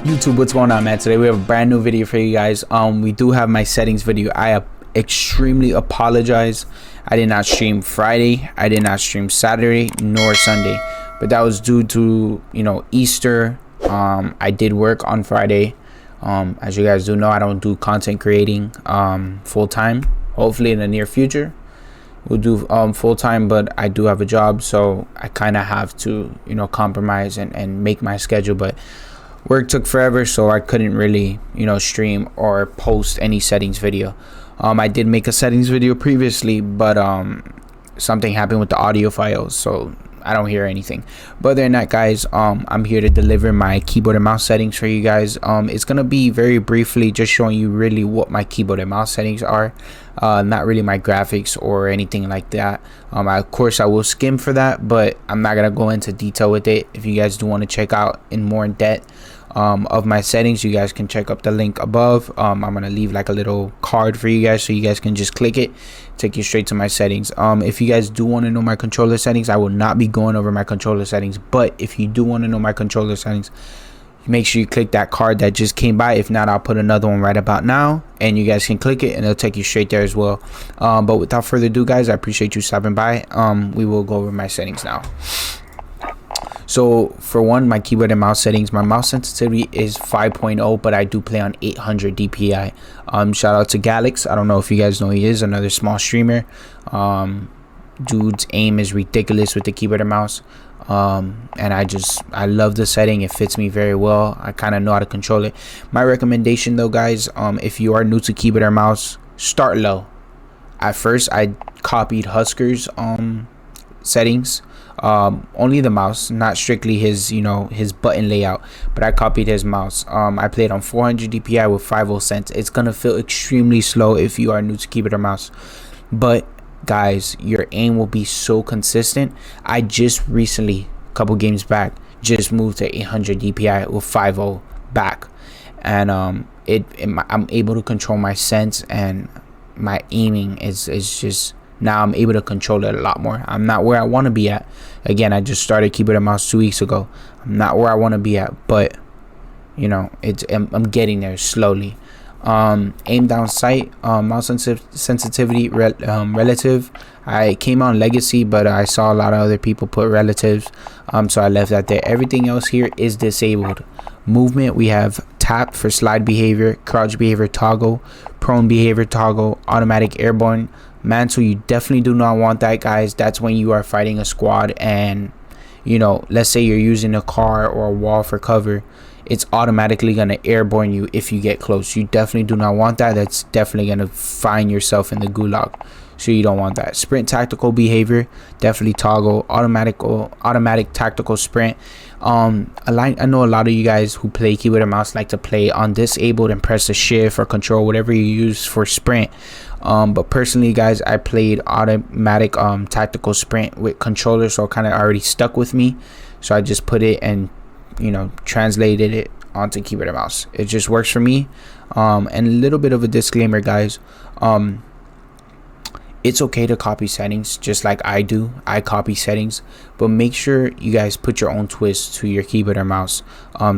YouTube, what's going on, man? Today we have a brand new video for you guys. We do have my settings video. I extremely apologize. I did not stream Friday, I did not stream Saturday nor Sunday, but that was due to, you know, Easter. I did work on Friday. As you guys do know, I don't do content creating full-time. Hopefully in the near future we'll do full-time, but I do have a job, so I kind of have to, you know, compromise and make my schedule. But work took forever, so I couldn't really, you know, stream or post any settings video. I did make a settings video previously, but something happened with the audio files, so I don't hear anything. But other than that, guys, I'm here to deliver my keyboard and mouse settings for you guys. It's gonna be very briefly just showing you really what my keyboard and mouse settings are, not really my graphics or anything like that. Of course I will skim for that, but I'm not gonna go into detail with it. If you guys do want to check out in more in depth of my settings, you guys can check up the link above. I'm gonna leave like a little card for you guys, so you guys can just click it, take you straight to my settings. If you guys do want to know my controller settings, I will not be going over my controller settings, but if you do want to know my controller settings, make sure you click that card that just came by. If not, I'll put another one right about now and you guys can click it and it'll take you straight there as well. But without further ado, guys, I appreciate you stopping by. We will go over my settings now. So for one, my keyboard and mouse settings, my mouse sensitivity is 5.0, but I do play on 800 DPI. Shout out to Galax. I don't know if you guys know who he is, another small streamer. Dude's aim is ridiculous with the keyboard and mouse. And I love the setting. It fits me very well. I kind of know how to control it. My recommendation though, guys, if you are new to keyboard or mouse, start low. At first I copied Husker's settings, only the mouse, not strictly his, you know, his button layout, but I copied his mouse. I played on 400 DPI with 50 cents. It's gonna feel extremely slow if you are new to keyboard or mouse, but guys, your aim will be so consistent. I just recently, a couple games back, just moved to 800 DPI with 50 back, and I'm able to control my sense, and my aiming is just, now I'm able to control it a lot more. I'm not where I want to be at. Again, I just started keyboard and mouse 2 weeks ago. I'm not where I want to be at, but you know, I'm getting there slowly. Aim down sight, mouse sensitivity relative. I came on legacy, but I saw a lot of other people put relatives, so I left that there. Everything else here is disabled. Movement, we have tap for slide behavior, crouch behavior toggle, prone behavior toggle, automatic airborne. Mantle, you definitely do not want that, guys. That's when you are fighting a squad and, you know, let's say you're using a car or a wall for cover, it's automatically going to airborne you if you get close. You definitely do not want that. That's definitely going to find yourself in the gulag, so you don't want that. Sprint tactical behavior, definitely toggle. Automatic tactical sprint. I know a lot of you guys who play keyboard and mouse like to play on disabled and press the shift or control, whatever you use for sprint. But personally, guys, I played automatic tactical sprint with controller, so it kind of already stuck with me, so I just put it and, you know, translated it onto keyboard and mouse. It just works for me. And a little bit of a disclaimer, guys, it's okay to copy settings just like I do. I copy settings, but make sure you guys put your own twist to your keyboard or mouse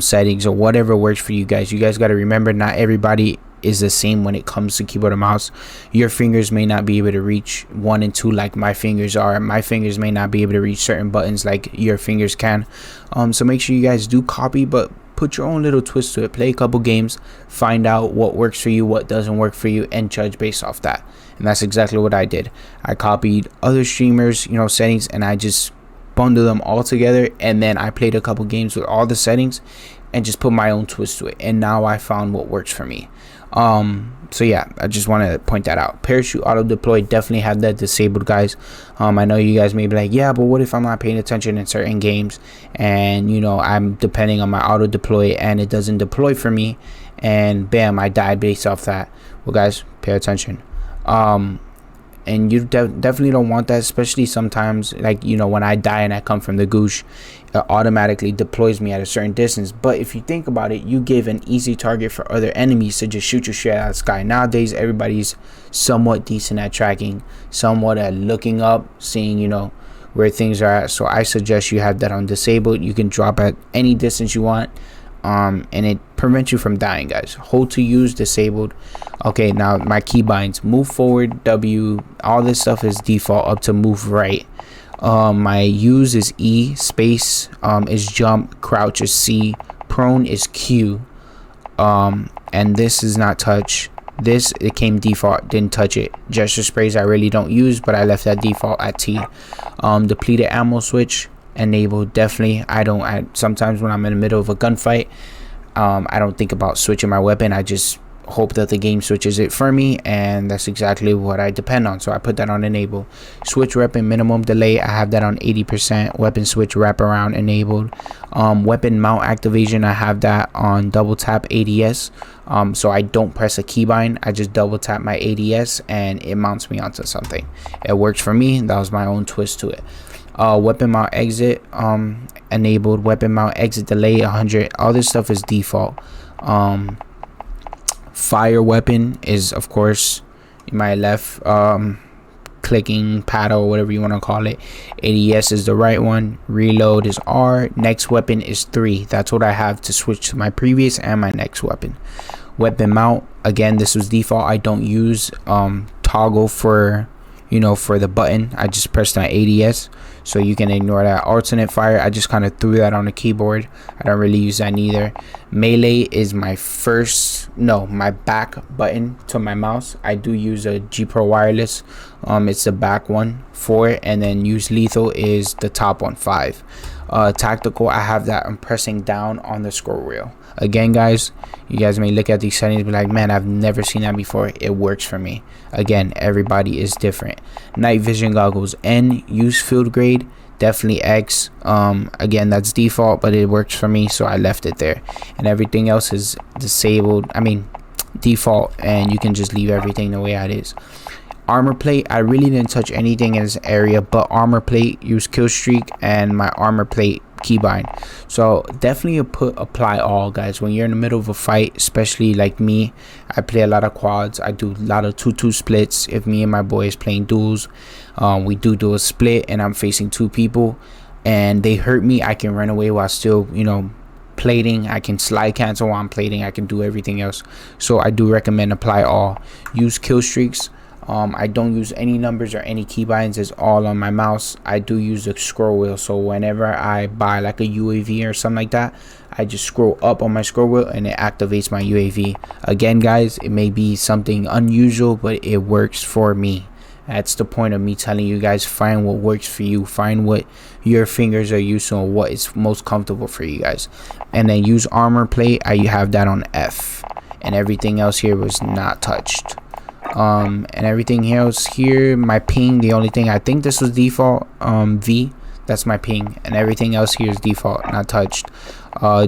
settings, or whatever works for you guys. You guys got to remember, not everybody is the same when it comes to keyboard or mouse. Your fingers may not be able to reach 1 and 2 like my fingers are. My fingers may not be able to reach certain buttons like your fingers can. So make sure you guys do copy, but put your own little twist to it. Play a couple games, find out what works for you, what doesn't work for you, and judge based off that. And that's exactly what I did. I copied other streamers, you know, settings, and I just bundled them all together, and then I played a couple games with all the settings and just put my own twist to it, and now I found what works for me. So yeah, I just want to point that out. Parachute auto deploy, definitely have that disabled, guys. I know you guys may be like, yeah, but what if I'm not paying attention in certain games and, you know, I'm depending on my auto deploy and it doesn't deploy for me, and bam, I died based off that. Well, guys, pay attention. And you definitely don't want that, especially sometimes, like, you know, when I die and I come from the goosh, it automatically deploys me at a certain distance. But if you think about it, you give an easy target for other enemies to just shoot you straight out of the sky. Nowadays, everybody's somewhat decent at tracking, somewhat at looking up, seeing, you know, where things are at. So I suggest you have that on disabled. You can drop at any distance you want. and it prevents you from dying, guys. Hold to use, disabled. Okay, now my keybinds: move forward, W. All this stuff is default up to move right. My use is E, space is jump, crouch is C, prone is Q. And this is not touch. This, it came default, didn't touch it. Gesture sprays I really don't use, but I left that default at T. Depleted ammo switch enabled, definitely. Sometimes when I'm in the middle of a gunfight, I don't think about switching my weapon. I just hope that the game switches it for me, and that's exactly what I depend on, so I put that on enable. Switch weapon minimum delay, I have that on 80%. Weapon switch wraparound enabled. Weapon mount activation, I have that on double tap ADS, so I don't press a keybind, I just double tap my ADS and it mounts me onto something. It works for me. That was my own twist to it. Weapon mount exit enabled. Weapon mount exit delay 100. All this stuff is default. Fire weapon is, of course, my left clicking paddle, whatever you want to call it. ADS is the right one. Reload is R. Next weapon is 3. That's what I have to switch to my previous and my next weapon. Weapon mount, again, this was default. I don't use toggle for the button. I just press that ADS, so you can ignore that. Alternate fire, I just kind of threw that on the keyboard. I don't really use that neither. Melee is my my back button to my mouse. I do use a G Pro wireless. It's the back one, 4, and then use lethal is the top one, 5. Tactical, I have that I'm pressing down on the scroll wheel. Again, guys, you guys may look at these settings and be like, man, I've never seen that before. It works for me. Again, everybody is different. Night vision goggles, N. Use field grade, definitely X. Again, that's default, but it works for me, so I left it there. And everything else is disabled, default, and you can just leave everything the way it is. Armor plate, I really didn't touch anything in this area but armor plate. Use kill streak and my armor plate keybind. So definitely apply all, guys. When you're in the middle of a fight, especially like me, I play a lot of quads. I do a lot of 2-2 splits. If me and my boy is playing duels, we do a split and I'm facing 2 people and they hurt me, I can run away while still plating. I can slide cancel while I'm plating. I can do everything else. So I do recommend apply all. Use kill streaks. I don't use any numbers or any keybinds. It's all on my mouse. I do use the scroll wheel, so whenever I buy like a UAV or something like that, I just scroll up on my scroll wheel and it activates my UAV. Again, guys, it may be something unusual, but it works for me. That's the point of me telling you guys, find what works for you, find what your fingers are used to and what is most comfortable for you guys. And then use armor plate, I have that on F, and everything else here was not touched. And everything else here, my ping, the only thing I think this was default, V, that's my ping, and everything else here is default, not touched.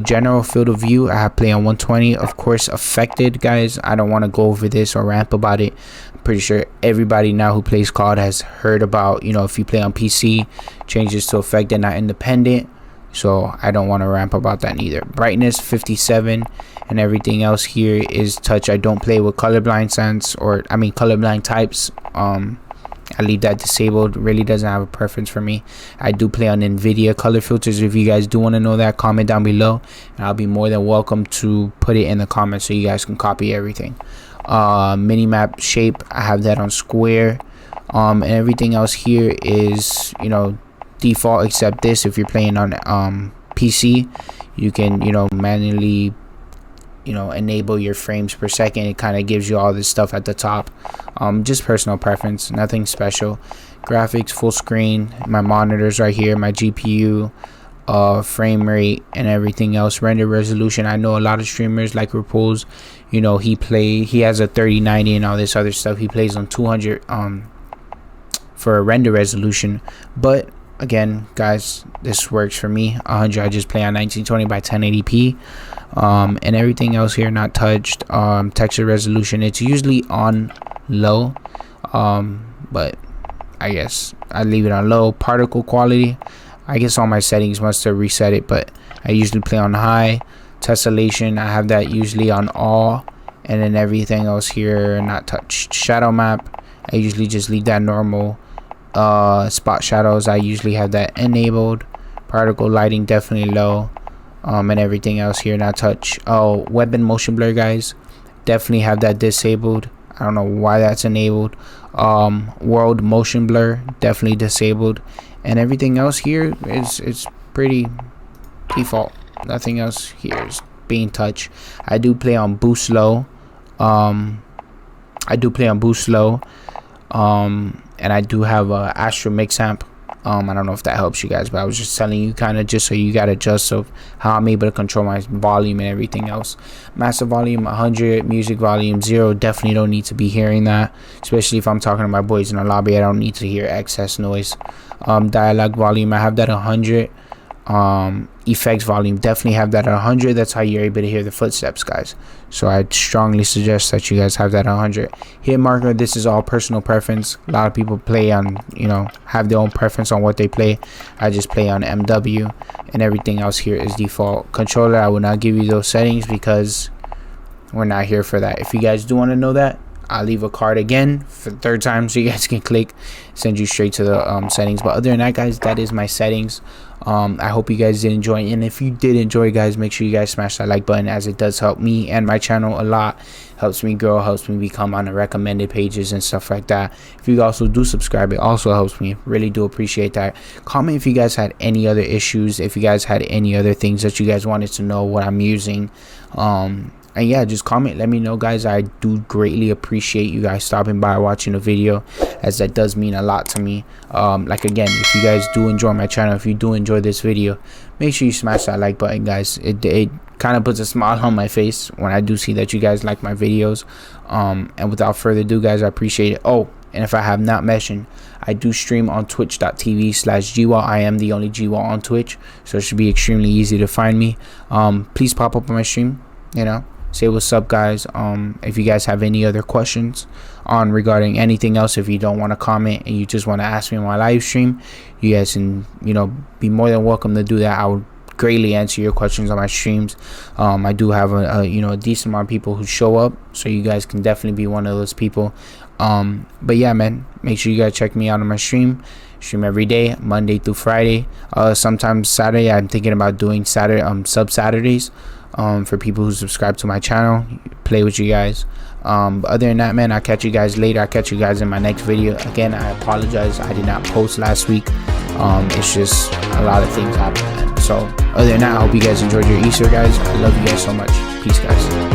General field of view, I have play on 120. Of course, affected, guys, I don't want to go over this or rant about it. I'm pretty sure everybody now who plays COD has heard about, if you play on PC, changes to affected, not independent. So I don't want to ramp about that neither. Brightness 57, and everything else here is touch. I don't play with colorblind sense, or colorblind types. I leave that disabled. Really doesn't have a preference for me. I do play on NVIDIA color filters. If you guys do want to know that, comment down below and I'll be more than welcome to put it in the comments so you guys can copy everything. Minimap shape, I have that on square. And everything else here is default, except this. If you're playing on PC, you can manually enable your frames per second. It kind of gives you all this stuff at the top. Just personal preference, nothing special. Graphics full screen, my monitors right here, my GPU, frame rate, and everything else. Render resolution, I know a lot of streamers like Repulse, he has a 3090 and all this other stuff. He plays on 200 for a render resolution, but again, guys, this works for me. 100, I just play on 1920 by 1080p. And everything else here not touched. Texture resolution, it's usually on low, but I guess I leave it on low. Particle quality, I guess all my settings must have reset it, but I usually play on high. Tessellation, I have that usually on all, and then everything else here not touched. Shadow map, I usually just leave that normal. Spot shadows, I usually have that enabled. Particle lighting, definitely low. and everything else here not touch. Oh, weapon motion blur, guys, definitely have that disabled. I don't know why that's enabled. World motion blur, definitely disabled, and everything else here is pretty default. Nothing else here is being touched. I do play on boost low. And I do have a Astro mix amp. I don't know if that helps you guys, but I was just telling you kind of just so you got to adjust of how I'm able to control my volume and everything else. Master volume 100, music volume 0. Definitely don't need to be hearing that, especially if I'm talking to my boys in the lobby. I don't need to hear excess noise. Dialogue volume, I have that 100. Effects volume, definitely have that at 100. That's how you're able to hear the footsteps, guys. So I strongly suggest that you guys have that at 100. Hit marker, this is all personal preference. A lot of people play on, have their own preference on what they play. I just play on MW, and everything else here is default. Controller, I will not give you those settings because we're not here for that. If you guys do want to know that, I'll leave a card again for the third time so you guys can click, send you straight to the settings. But other than that, guys, that is my settings. I hope you guys did enjoy, and if you did enjoy, guys, make sure you guys smash that like button, as it does help me and my channel a lot. Helps me grow, helps me become on the recommended pages and stuff like that. If you also do subscribe, it also helps me. Really do appreciate that. Comment if you guys had any other issues, if you guys had any other things that you guys wanted to know what I'm using. And yeah, just comment, let me know, guys. I do greatly appreciate you guys stopping by, watching the video, as that does mean a lot to me. Like, again, if you guys do enjoy my channel, if you do enjoy this video, make sure you smash that like button, guys. It kind of puts a smile on my face when I do see that you guys like my videos. And without further ado, guys, I appreciate it. Oh, and if I have not mentioned, I do stream on twitch.tv/GWAL. I am the only GWAL on Twitch, so it should be extremely easy to find me. Please pop up on my stream, say what's up, guys. If you guys have any other questions on regarding anything else, if you don't want to comment and you just want to ask me on my live stream, you guys can be more than welcome to do that. I would greatly answer your questions on my streams. I do have a decent amount of people who show up, so you guys can definitely be one of those people. But yeah, man, make sure you guys check me out on my stream every day, Monday through Friday. Sometimes Saturday. I'm thinking about doing Saturday sub Saturdays for people who subscribe to my channel, play with you guys. But other than that, man, I'll catch you guys later. I'll catch you guys in my next video. Again, I apologize, I did not post last week. It's just a lot of things happened. So other than that, I hope you guys enjoyed your Easter, guys. I love you guys so much. Peace, guys.